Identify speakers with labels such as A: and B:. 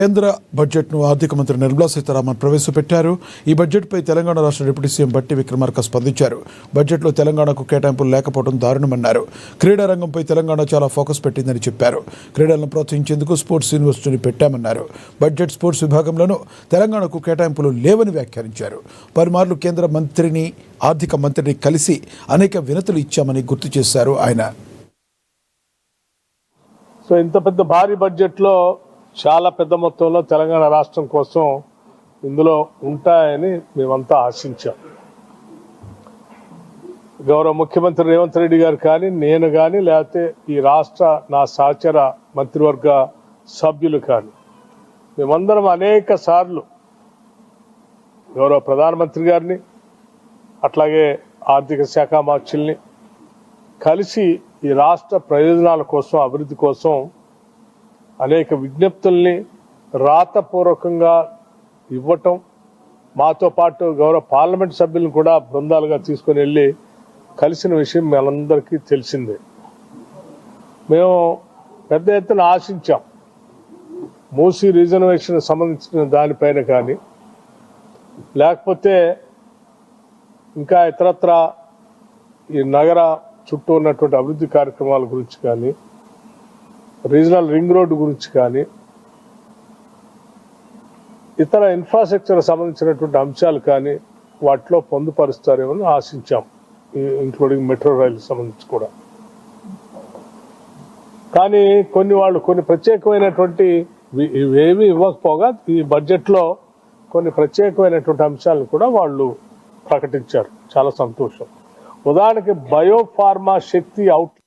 A: కేంద్ర బడ్జెట్ను ఆర్థిక మంత్రి నిర్మలా సీతారామన్ ప్రవేశపెట్టారు. ఈ బడ్జెట్పై తెలంగాణ రాష్ట్ర డిప్యూటీ సీఎం బట్టి విక్రమార్క స్పందించారు. బడ్జెట్లో తెలంగాణకు కేటాయింపులు లేకపోవడం దారుణమన్నారు. క్రీడా రంగంపై తెలంగాణ చాలా ఫోకస్ పెట్టిందని చెప్పారు. క్రీడలను ప్రోత్సహించేందుకు స్పోర్ట్స్ యూనివర్సిటీని పెట్టామన్నారు. బడ్జెట్ స్పోర్ట్స్ విభాగంలోనూ తెలంగాణకు కేటాయింపులు లేవని వ్యాఖ్యానించారు. పలుమార్లు కేంద్ర మంత్రిని ఆర్థిక మంత్రిని కలిసి అనేక వినతులు ఇచ్చామని గుర్తు చేశారు ఆయన.
B: సో ఇంత పెద్ద భారీ బడ్జెట్లో చాలా పెద్ద మొత్తంలో తెలంగాణ రాష్ట్రం కోసం ఇందులో ఉంటాయని మేమంతా ఆశించాం. గౌరవ ముఖ్యమంత్రి రేవంత్ రెడ్డి గారు కానీ, నేను కానీ, లేకపోతే ఈ రాష్ట్ర నా సహచర మంత్రివర్గ సభ్యులు కానీ, మేమందరం అనేక సార్లు గౌరవ ప్రధానమంత్రి గారిని, అట్లాగే ఆర్థిక శాఖ మార్చుల్ని కలిసి ఈ రాష్ట్ర ప్రయోజనాల కోసం, అభివృద్ధి కోసం అనేక విజ్ఞప్తుల్ని రాతపూర్వకంగా ఇవ్వటం, మాతో పాటు గౌరవ పార్లమెంట్ సభ్యులను కూడా బృందాలుగా తీసుకుని వెళ్ళి కలిసిన విషయం మనందరికీ తెలిసిందే. మేము పెద్ద ఎత్తున ఆశించాం. మూసీ రిజర్వేషన్ సంబంధించిన దానిపైన కానీ, లేకపోతే ఇంకా ఇతరత్ర ఈ నగర చుట్టూ ఉన్నటువంటి అభివృద్ధి కార్యక్రమాల గురించి కానీ, రీజనల్ రింగ్ రోడ్డు గురించి కానీ, ఇతర ఇన్ఫ్రాస్ట్రక్చర్ సంబంధించినటువంటి అంశాలు కానీ వాటిలో పొందుపరుస్తారేమని ఆశించాం, ఇంక్లూడింగ్ మెట్రో రైలు సంబంధించి కూడా. కానీ కొన్ని ప్రత్యేకమైనటువంటి ఇవేమీ ఇవ్వకపోగా ఈ బడ్జెట్లో కొన్ని ప్రత్యేకమైనటువంటి అంశాలను కూడా వాళ్ళు ప్రకటించారు. చాలా సంతోషం. ఉదాహరణకి బయోఫార్మా శక్తి అవుట్